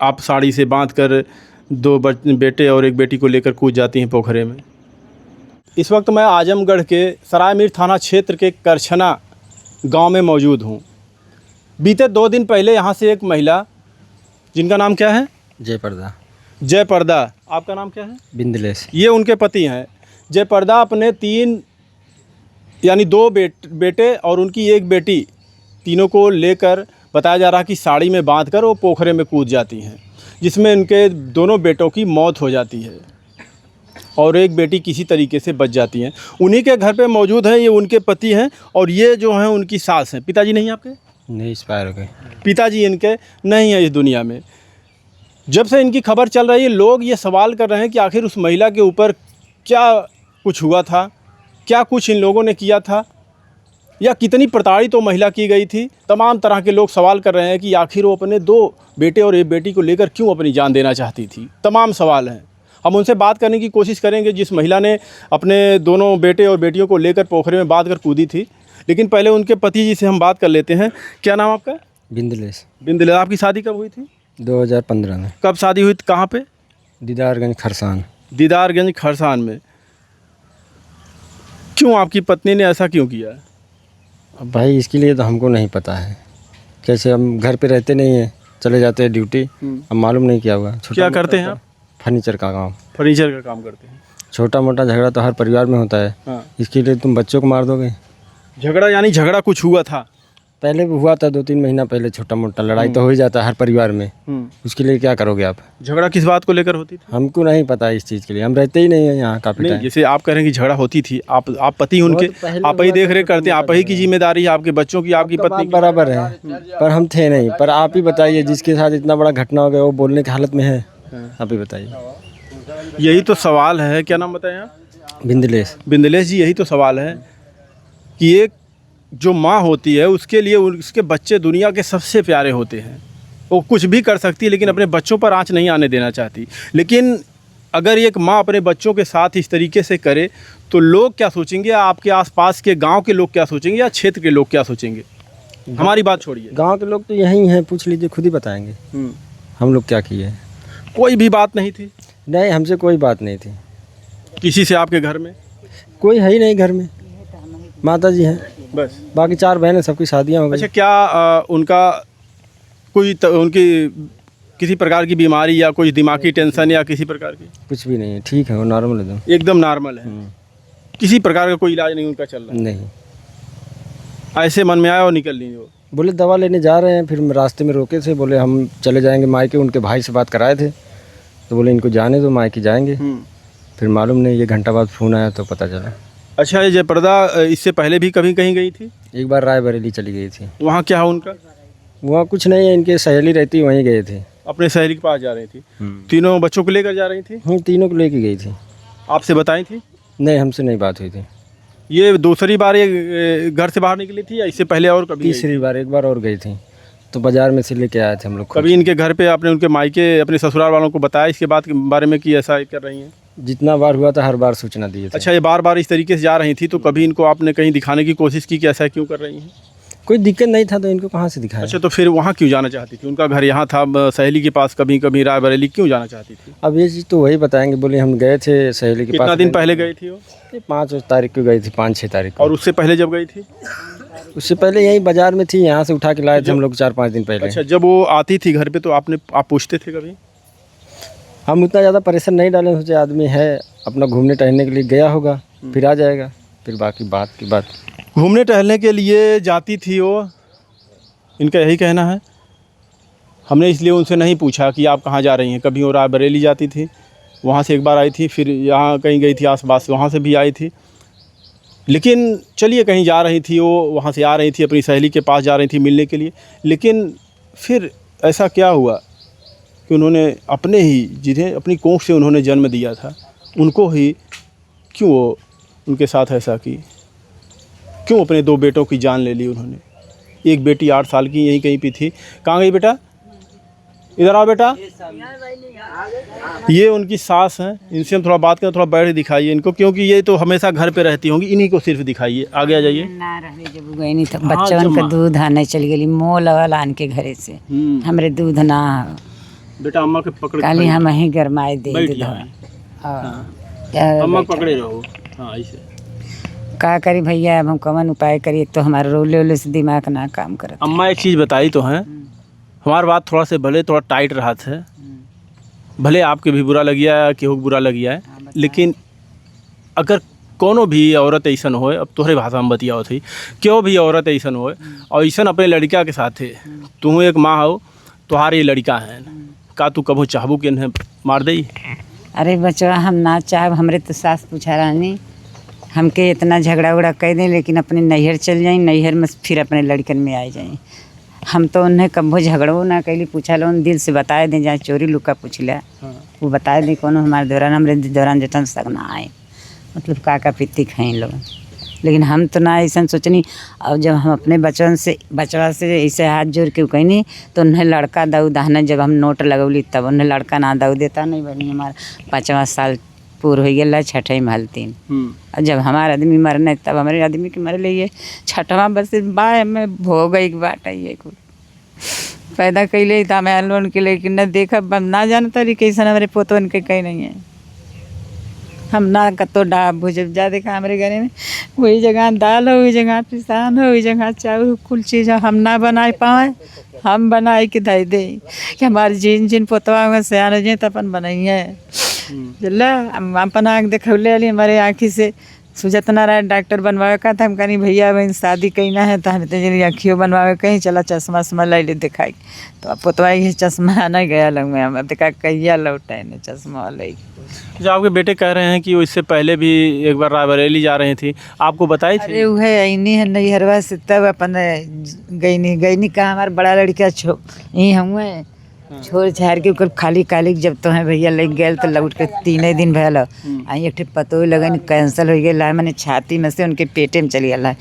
आप साड़ी से बांध कर दो बेटे और एक बेटी को लेकर कूद जाती हैं पोखरे में। इस वक्त मैं आजमगढ़ के सराय मीर थाना क्षेत्र के करछना गांव में मौजूद हूं। बीते 2 दिन पहले यहां से एक महिला, जिनका नाम क्या है? जयप्रदा। आपका नाम क्या है? बिंदलेश। ये उनके पति हैं। जयप्रदा अपने 3 यानी 2 बेटे और उनकी एक बेटी, तीनों को लेकर बताया जा रहा है कि साड़ी में बांधकर वो पोखरे में कूद जाती हैं, जिसमें उनके दोनों बेटों की मौत हो जाती है और एक बेटी किसी तरीके से बच जाती हैं। उन्हीं के घर पे मौजूद हैं, ये उनके पति हैं और ये जो हैं उनकी सास हैं। पिताजी नहीं आपके? नहीं, एक्सपायर हो गए। पिताजी इनके नहीं हैं इस दुनिया में। जब से इनकी खबर चल रही है, लोग ये सवाल कर रहे हैं कि आखिर उस महिला के ऊपर क्या कुछ हुआ था, क्या कुछ इन लोगों ने किया था, या कितनी प्रताड़ित तो महिला की गई थी। तमाम तरह के लोग सवाल कर रहे हैं कि आखिर वो अपने 2 बेटे और एक बेटी को लेकर क्यों अपनी जान देना चाहती थी। तमाम सवाल हैं। हम उनसे बात करने की कोशिश करेंगे, जिस महिला ने अपने दोनों बेटे और बेटियों को लेकर पोखरे में बांध कर कूदी थी। लेकिन पहले उनके पति जी से हम बात कर लेते हैं। क्या नाम आपका? बिंदलेश। बिंदलेश। आपकी शादी कब हुई थी? 2015 में। कब शादी हुई? कहाँ पे? दीदारगंज खरसान। दीदारगंज खरसान में। क्यों आपकी पत्नी ने ऐसा क्यों किया? अब भाई इसके लिए तो हमको नहीं पता है। कैसे, हम घर पे रहते नहीं हैं, चले जाते हैं ड्यूटी। अब मालूम नहीं क्या हुआ। क्या करते हैं आप? फर्नीचर का काम। फर्नीचर का काम करते हैं। छोटा मोटा झगड़ा तो हर परिवार में होता है। हाँ। इसके लिए तुम बच्चों को मार दोगे? झगड़ा यानी झगड़ा कुछ हुआ था? पहले भी हुआ था, 2-3 महीना पहले छोटा मोटा लड़ाई तो हो ही जाता है हर परिवार में। उसके लिए क्या करोगे आप? झगड़ा किस बात को लेकर होती थी? हमको नहीं पता इस चीज़ के लिए, हम रहते ही नहीं है यहाँ काफ़ी टाइम। जैसे आप कह रहे हैं कि झगड़ा होती थी, आप पति उनके, आप ही देख रेख करते हैं, आप ही की जिम्मेदारी है आपके बच्चों की, आपकी पत्नी की। बराबर है, पर हम थे नहीं। पर आप ही बताइए, जिसके साथ इतना बड़ा घटना हो गया वो बोलने की हालत में है? आप ही बताइए। यही तो सवाल है। क्या नाम बताएं आप? बिंदलेश। बिंदलेश जी, यही तो सवाल है कि एक जो माँ होती है उसके लिए उसके बच्चे दुनिया के सबसे प्यारे होते हैं। वो कुछ भी कर सकती है लेकिन अपने बच्चों पर आँच नहीं आने देना चाहती। लेकिन अगर एक माँ अपने बच्चों के साथ इस तरीके से करे तो लोग क्या सोचेंगे? आपके आसपास के गांव के लोग क्या सोचेंगे या क्षेत्र के लोग क्या सोचेंगे? हमारी बात छोड़िए, गांव के लोग तो यही हैं, पूछ लीजिए, खुद ही बताएंगे हम लोग क्या किए। कोई भी बात नहीं थी? नहीं, हमसे कोई बात नहीं थी। किसी से? आपके घर में कोई है ही नहीं। घर में माता जी हैं बस, बाकी 4 बहनें, सबकी शादियाँ हो गई। अच्छा, क्या उनका कोई उनकी किसी प्रकार की बीमारी या कोई दिमागी टेंशन या किसी प्रकार की? कुछ भी नहीं है, ठीक है, वो नॉर्मल एकदम। एकदम नॉर्मल है। किसी प्रकार का कोई इलाज नहीं उनका चल रहा है? नहीं। ऐसे मन में आया और निकल ली वो? बोले दवा लेने जा रहे हैं, फिर रास्ते में रोके थे, बोले हम चले जाएंगे मायके। उनके भाई से बात कराए थे तो बोले इनको जाने दो, मायके जाएंगे। फिर मालूम नहीं, ये घंटा बाद फ़ोन आया तो पता चला। अच्छा, ये जयप्रदा इससे पहले भी कभी कहीं गई थी? एक बार रायबरेली चली गई थी। वहाँ क्या है उनका? वहाँ कुछ नहीं है, इनके सहेली रहती, वहीं गए थे। अपने सहेली के पास जा रही थी? तीनों बच्चों को लेकर जा रही थी? तीनों को लेके गई थी। आपसे बताई थी? नहीं, हमसे नहीं बात हुई थी। ये दूसरी बार ये घर से बाहर निकली थी या इससे पहले और कभी? तीसरी बार। एक बार और गई थी तो बाज़ार में से लेके आए थे हम लोग। कभी इनके घर पे आपने उनके मायके, अपने ससुराल वालों को बताया इसके बात के बारे में कि ऐसा कर रही हैं? जितना बार हुआ था हर बार सूचना दी थी। अच्छा, ये बार बार इस तरीके से जा रही थी तो कभी इनको आपने कहीं दिखाने की कोशिश की कि ऐसा क्यों कर रही हैं? कोई दिक्कत नहीं था तो इनको कहाँ से दिखाया? अच्छा, तो फिर वहाँ क्यों जाना चाहती थी? उनका घर यहाँ था, सहेली के पास, कभी कभी रायबरेली क्यों जाना चाहती थी? अब ये चीज़ तो वही बताएंगे। बोले हम गए थे सहेली के पास। कितना दिन पहले गई थी वो? 5 तारीख को गई थी, 5-6 तारीख को। और उससे पहले जब गई थी? उससे पहले यहीं बाज़ार में थी, यहाँ से उठा के लाए थे हम लोग 4-5 दिन पहले। अच्छा, जब वो आती थी घर पे तो आप पूछते थे कभी? हम उतना ज़्यादा प्रेशर नहीं डाले, सोचे आदमी है अपना घूमने टहलने के लिए गया होगा, फिर आ जाएगा, फिर बाकी बात की बात। घूमने टहलने के लिए जाती थी वो, इनका यही कहना है। हमने इसलिए उनसे नहीं पूछा कि आप कहाँ जा रही हैं। कभी वो रायबरेली जाती थी, वहाँ से एक बार आई थी, फिर यहाँ कहीं गई थी आसपास, वहाँ से भी आई थी। लेकिन चलिए, कहीं जा रही थी वो, वहाँ से आ रही थी, अपनी सहेली के पास जा रही थी मिलने के लिए। लेकिन फिर ऐसा क्या हुआ कि उन्होंने अपने ही, जिन्हें अपनी कोख से उन्होंने जन्म दिया था, उनको ही क्यों वो उनके साथ ऐसा की? क्यों अपने 2 बेटों की जान ले ली उन्होंने? एक बेटी 8 साल की यहीं कहीं पे थी। कहाँ गई बेटा? इधर आओ बेटा। ये उनकी सास हैं, इनसे हम थोड़ा बात करें। थोड़ा बैठ दिखाइए इनको, क्योंकि ये तो हमेशा घर पे रहती होंगी। इन्हीं को सिर्फ दिखाइए, आगे आ जाइए। ना रहले जब गई नहीं तो बच्चन का दूध आने चल गई, मोल वाला आन के घरे से, हमरे दूध ना। बेटा अम्मा के पकड़ के काली हम ही गरमाए दे बैठ दे जाओ। यार अम्मा बैठा। पकड़े रहो। हाँ ऐसे का करी भैया, अब हम कौन उपाय करिए, तो हमारा रोले रोले से दिमाग ना काम करत। अम्मा एक चीज़ बताई तो है, हमारी बात थोड़ा से भले थोड़ा टाइट रहा था, भले आपके भी बुरा लग गया केहू के बुरा लग गया है, लेकिन अगर कोनो भी औरत ऐसा हो, अब तोहरे भाषा में बतियाओ थी, क्यों भी औरत ऐसा हो और ऐसा अपने लड़का के साथ है, तू एक माँ हो, तुम्हारे ये लड़का है, का तू कभू चाहबू कि इन्हें मार दे? अरे बचवा हम ना चाहब, हमरे तो सास पूछा रहनी हमके इतना झगड़ा उगड़ा कह दें, लेकिन अपने नैहर चल जाई, नैहर में फिर अपने लड़कन में आ जाई। हम तो उन्हें कभो झगड़ो ना कैली, पूछा लो दिल से बताए दें, जहाँ चोरी लुका पूछ लिया वो बताए दें, कोनो हमारे दौरान हमरे दौरान जटन तक ना आए, मतलब काका पित्ती खाई लोग। लेकिन हम तो ना ऐसा सोचनी। और जब हम अपने बचवा से ऐसे हाथ जोड़ के कहनी, तो उन्हें लड़का दाऊ दहना, जब हम नोट लगौली तब उन्हें लड़का ना दाऊ देता नहीं बनी। हमारा 5वां साल पूर हो गया, 6ठे महल 3। और जब हमारे आदमी मरने तब हमारे आदमी के मर लिए 6वां बस बाय में भोग गई बाट ये कुल पैदा कैले था मैं लोन के, लेकिन न देखा ना जानता रही कैसा हमारे पोतवन के कहीं नहीं है। हम ना कतो डा भुजब जा देखा हमारे घरे में, वही जगह दाल हो, वही जगह पिसान हो, वही जगह चावल, कुल चीज़ हम ना बनाए पाए, हम बनाए के दे दे कि हमारे जिन जिन पोतवा होंगे सयान हो जाए तो अपन बनाइए। चला हम अपन आँख देखौले वाली हमारे आँखी से सुजत ना रहा, डॉक्टर बनवावे का था। हम कहीं भैया बहन शादी कहना है तो हमें तो आँखियों बनवावे कहीं, चला चश्मा उश्मा लै ले दिखाई, तो अब पोतवा ये चश्मा नहीं गया लग में, हम देखा कहिया लौटे न चश्मा ले। जो आपके बेटे कह रहे हैं कि वो इससे पहले भी एक बार रायबरेली जा रही थी, आपको बताई थी? अरे वह ऐनी है नैहरवा से, तब अपन गईनी का हमारा बड़ा लड़का यहीं हुए छोड़ छाड़ के ओकर खाली काली जब तो है भैया लग गए तो लौट के 3 दिन भैल आई, एक पतो लगन कैंसिल हो गया, मैंने छाती में से उनके पेटे में चली गया।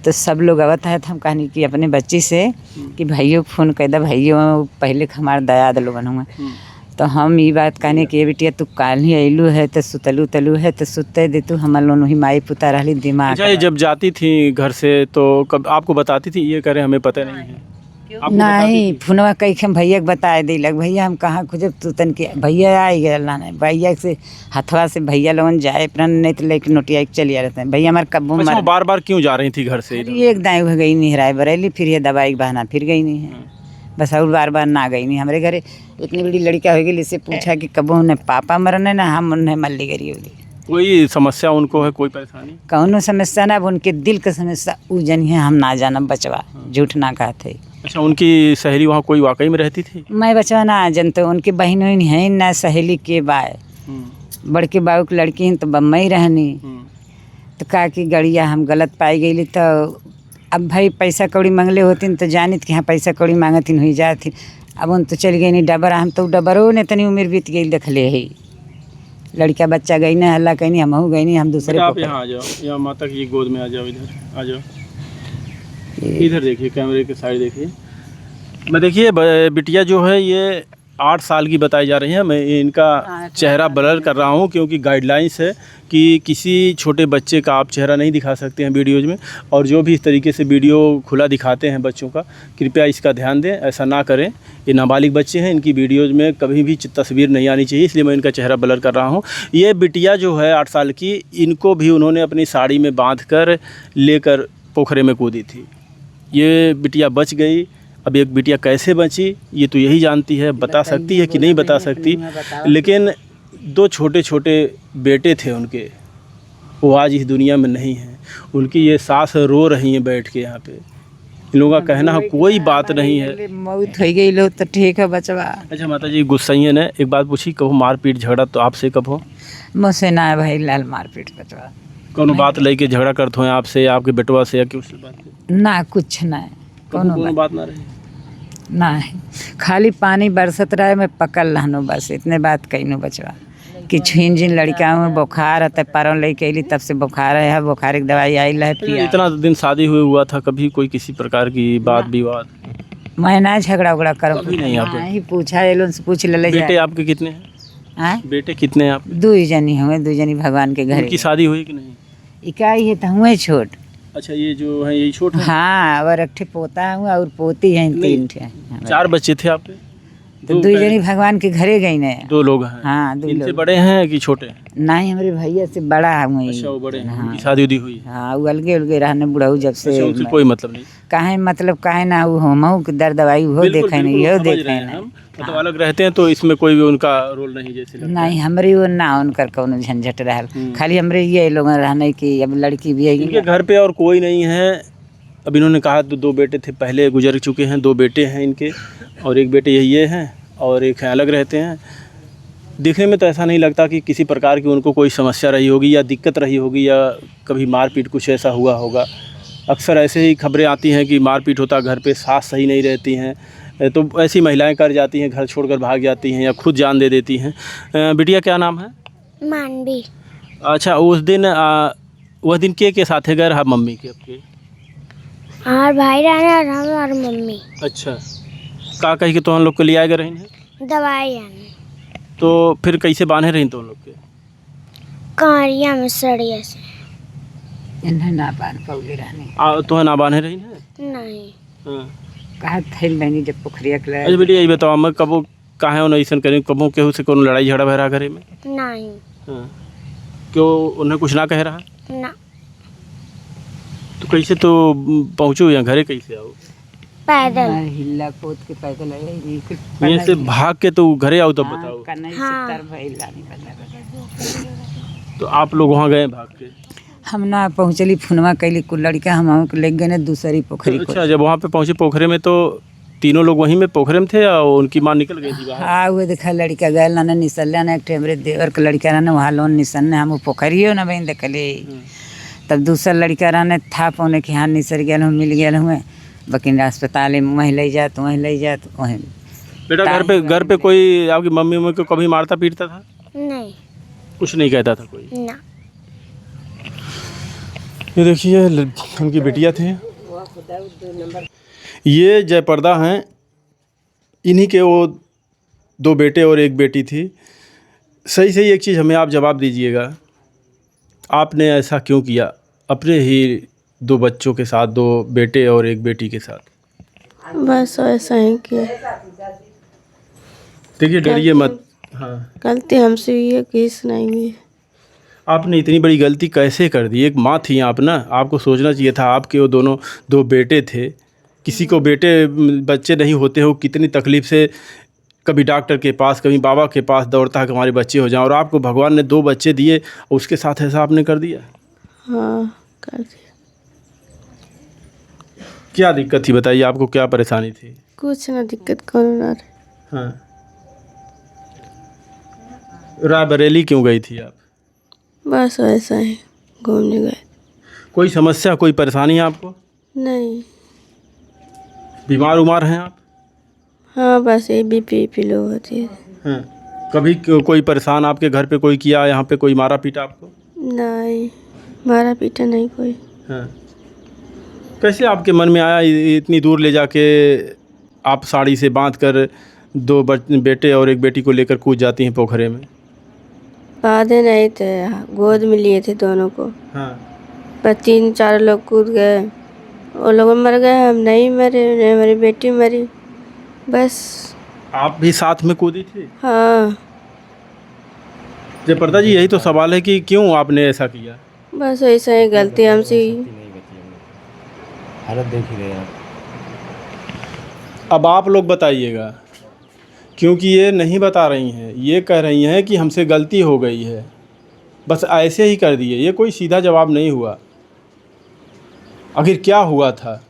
तो सब लोग आवत है, तो हम कहानी कि अपने बच्ची से कि भाइयों फ़ोन कर दे, भाइयों पहले हमारे दयाद लोगन हुआ। तो हम ये बात कहने कि बेटिया तू काल ही अइलू है तो सुतलू तलू है तो सुते दे तू, हमारे लोग ही माई पुता रही दिमाग। अच्छा, ये जब जाती थी घर से तो कब आपको बताती थी? ये कह रहे हमें पता नहीं है। नहीं फोनवा कई हम भैया के बताए दिलक, भैया हम कहाँ खोजब तू तन के, भैया आई गया ना, भैया से हथवा से भैया लोगन जाए प्रण नहीं तो लेके नोटिया चलिए रहते हैं भैया हमारे कब्बू अच्छा, मर। बार बार क्यों जा रही थी घर से? एक दाएँ हो गई नहीं राय बरेली, फिर ये दवाई के बहाना फिर गई नहीं है, बस और बार बार ना गई नहीं। हमारे घरे इतनी बड़ी लड़का हो गई, इससे पूछा कि कबो उन्हें पापा मरने ना हम उन्हें मल्ली गरी होगी। कोई समस्या उनको है, कोई परेशानी? कौनो समस्या ना, अब उनके दिल का समस्या उ जन है, हम ना जानब बचवा, झूठ ना कहते। अच्छा, उनकी सहेली वहाँ कोई वाकई में रहती थी? मैं बचवा ना जानते, उनके बहन वहन है ना सहेली के बाय, बड़के बाबू की लड़की हैं तो बम्बई रहनी। तो कहा कि गड़िया हम गलत पाई गई, तो अब भाई पैसा कौड़ी मांगले होती तो जानी कि हाँ पैसा कौड़ी मांगती हुई जाती। अब उन तो चल गई नहीं डबरा, हम तो डबरो ने तनी उम्र बीत गई देख ले है, लड़का बच्चा गई ना हल्ला कहीं हम हो गई नहीं, हम दूसरे। आप यहाँ आ जाओ, यहाँ माता की गोद में आ जाओ, इधर आ जाओ, इधर देखिए, कैमरे के साइड देखिए। मैं देखिए बिटिया जो है ये 8 साल की बताई जा रही है। मैं इनका चेहरा ब्लर कर रहा हूँ क्योंकि गाइडलाइंस है कि किसी छोटे बच्चे का आप चेहरा नहीं दिखा सकते हैं वीडियोज़ में, और जो भी इस तरीके से वीडियो खुला दिखाते हैं बच्चों का, कृपया इसका ध्यान दें, ऐसा ना करें। ये नाबालिग बच्चे हैं, इनकी वीडियोज़ में कभी भी तस्वीर नहीं आनी चाहिए, इसलिए मैं इनका चेहरा ब्लर कर रहा हूँ। ये बिटिया जो है 8 साल की, इनको भी उन्होंने अपनी साड़ी में बांध कर लेकर पोखरे में कूदी थी। ये बिटिया बच गई। अब एक बिटिया कैसे बची ये तो यही जानती है, बता सकती है कि नहीं बता सकती, लेकिन 2 छोटे छोटे बेटे थे उनके, वो आज इस दुनिया में नहीं हैं। उनकी ये सास रो रही हैं बैठ के यहाँ पे। इन लोगों का कहना है कोई बात नहीं है, मौत हो गई लो तो ठीक है बचवा। अच्छा माता जी गुस्साइए ने एक बात पूछी, कहो मारपीट झगड़ा तो आपसे कब हो? मुझसे ना है भाई लाल मारपीट बचवा, कौन बात लेके झगड़ा करते हो आपसे या आपके बेटवा से या कि उससे बात ना कुछ ना है, कोनो बात ना रही ना है, खाली पानी बरसत रहा है, मैं पकड़ लहनो बस, इतने बात कहनो बचवा कि छीन जिन लड़का में बुखार है, तब पारों लेके अली तब से बुखार है, बुखार की दवाई आई है पिया। इतना दिन शादी हुआ था, कभी कोई किसी प्रकार की बात विवाद? मैं ना झगड़ा उगड़ा करो, नहीं आप ही पूछा ये लोग से पूछ ले। बेटे आपके कितने हैं? बेटे कितने हैं आप? 2 जनी हुए, 2 जनी भगवान के घर। उनकी शादी हुई कि नहीं? इकाई है तो हुए छोट। अच्छा, ये जो है यही छोट है? हाँ, और एक ठे पोता हुआ और पोती है, 3 ठे। 4 बच्चे थे आपके? तो दो जनी भगवान के घरे गई ने। 2 लोग हैं। हाँ 2 इनसे लोग। बड़े हैं कि छोटे हैं? नहीं हमारे भैया से बड़ा है वही। अच्छा वो बड़े हैं, हाँ। उनकी शादी उदी हुई है? हाँ वो अलगे उलगे रहने बुढ़ऊ जब से। अच्छा उनसे कोई मतलब नहीं? काहे मतलब काहे ना वो हमहू के दर दवाई वो बिल्कुल, देखे नहीं, बिल्कुल, यो समझ देखे रहे हैं नहीं। हम। मतलब अलग रहते हैं तो इसमें कोई भी उनका रोल नहीं जैसे लगता है। नहीं हमरे वो ना उनकर कौनो झंझट रहल, खाली हमरे ये लोग रहने की अब लड़की भी इनके है। घर पे और कोई नहीं है। अब इन्होंने कहा तो 2 बेटे थे पहले गुजर चुके हैं, 2 बेटे हैं इनके और एक बेटे ये हैं और एक है अलग रहते हैं। देखने में तो ऐसा नहीं लगता कि किसी प्रकार की उनको कोई समस्या रही होगी या दिक्कत रही होगी या कभी मारपीट कुछ ऐसा हुआ होगा। अक्सर ऐसे ही खबरें आती हैं कि मारपीट होता घर पे, सास सही नहीं रहती हैं तो ऐसी महिलाएं कर जाती हैं, घर छोड़कर भाग जाती हैं या खुद जान दे देती हैं। बिटिया क्या नाम है? मानवी। अच्छा उस दिन वह दिन के साथ है घर? हाँ मम्मी के आपके? और भाई रहने और हम और मम्मी अच्छा का कही के तो हम लोग को ले आए रही हैं दवाई आने तो फिर कैसे बांधे रही तो हम लोग के? कारिया में सड़िया से। इन्हें ना बांध पौले रहने। तो है ना बांधे रही हैं? नहीं हाँ। कहा थैल बहनी जब पोखरिया के अच्छा बेटी यही बताओ मैं कबो काहे हो ऐसा करें, कबो केहू से कोनो लड़ाई झगड़ा भरा घरे में? नहीं हाँ। क्यों उन्हें कुछ ना कह रहा? ना तो कैसे तो पहुँचो यहाँ घरे कैसे आओ? पैदल। हिल्ला पोत के पैदल यहाँ से भाग के तो घरे आओ तब बताओ। हाँ। तो आप लोग वहाँ गए भाग के? हम ना पहुँचली फोनवा कैली कुल लड़का हम ले गए ने दूसरी पोखरी को। अच्छा जब वहाँ पे पहुँचे पोखरे में तो तीनों लोग वहीं में पोखरे में थे या उनकी माँ निकल गई थी बाहर? हाँ वो देखा लड़का गए ना निसल ना एक हमरे देवर के लड़का रहने वहाँ लोन निसन ने हम पोखरियो ना बहन देखले। तब दूसरा लड़का रहने था पौने कि हाँ निसर गया हूँ मिल गया हुए बकिन अस्पताल में वहीं ले जात वहीं। बेटा घर पे कोई आपकी मम्मी उम्मी को कभी मारता पीटता था? नहीं कुछ नहीं कहता था कोई? ना। ये देखिए उनकी बिटिया थी। ये जयप्रदा हैं, इन्हीं के वो 2 बेटे और 1 बेटी थी। सही सही एक चीज़ हमें आप जवाब दीजिएगा, आपने ऐसा क्यों किया अपने ही 2 बच्चों के साथ, 2 बेटे और 1 बेटी के साथ? बस ऐसा ही किया। देखिए डरिए मत। हाँ गलती हमसे हुई है कि नहीं हुई है। आपने इतनी बड़ी गलती कैसे कर दी? एक माँ थी आप ना, आपको सोचना चाहिए था। आपके वो दोनों 2 बेटे थे, किसी को बेटे बच्चे नहीं होते हो कितनी तकलीफ़ से कभी डॉक्टर के पास कभी बाबा के पास दौड़ता है कि हमारे बच्चे हो जाएं और आपको भगवान ने 2 बच्चे दिए और उसके साथ ऐसा आपने कर दिया। हाँ कर दिया। क्या दिक्कत थी बताइए, आपको क्या परेशानी थी? कुछ ना दिक्कत करो ना रहे। हाँ रायबरेली क्यों गई थी आप? बस ऐसा ही घूमने गए। कोई समस्या कोई परेशानी है आपको? नहीं। बीमार उमार हैं आप? हाँ बस ये बीपी लो होती है। हाँ कभी कोई परेशान आपके घर पे कोई किया, यहाँ पे कोई मारा पीटा आपको? नहीं मारा पीटा नहीं कोई। हाँ कैसे आपके मन में आया इतनी दूर ले जाके आप साड़ी से बांध कर 2 बेटे और 1 बेटी को लेकर कूद जाती हैं पोखरे में? बाधे नहीं थे, गोद में लिए थे दोनों को। हाँ पर 3-4 लोग कूद गए, वो लोग मर गए, हम नहीं मरे, नहीं मेरी बेटी मरी बस। आप भी साथ में कूदी थी? हाँ जयप्रदा जी यही तो सवाल है कि क्यों आपने ऐसा किया? बस ऐसा ही गलती हमसे हुई। हालत देख ही रहे हैं आप। अब आप लोग बताइएगा, क्योंकि ये नहीं बता रही हैं, ये कह रही हैं कि हमसे गलती हो गई है, बस ऐसे ही कर दिए। ये कोई सीधा जवाब नहीं हुआ। आखिर क्या हुआ था?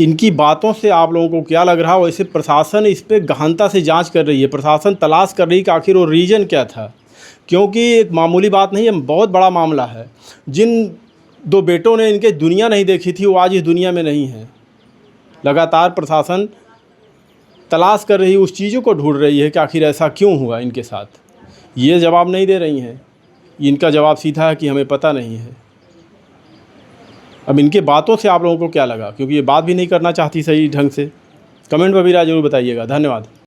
इनकी बातों से आप लोगों को क्या लग रहा है? वैसे प्रशासन इस पर गहनता से जांच कर रही है, प्रशासन तलाश कर रही है कि आखिर वो रीज़न क्या था, क्योंकि एक मामूली बात नहीं है, बहुत बड़ा मामला है। जिन 2 बेटों ने इनके दुनिया नहीं देखी थी वो आज इस दुनिया में नहीं है। लगातार प्रशासन तलाश कर रही है, उस चीज़ों को ढूंढ रही है कि आखिर ऐसा क्यों हुआ इनके साथ। ये जवाब नहीं दे रही हैं, इनका जवाब सीधा है कि हमें पता नहीं है। अब इनके बातों से आप लोगों को क्या लगा, क्योंकि ये बात भी नहीं करना चाहती सही ढंग से? कमेंट में भी राय जरूर बताइएगा। धन्यवाद।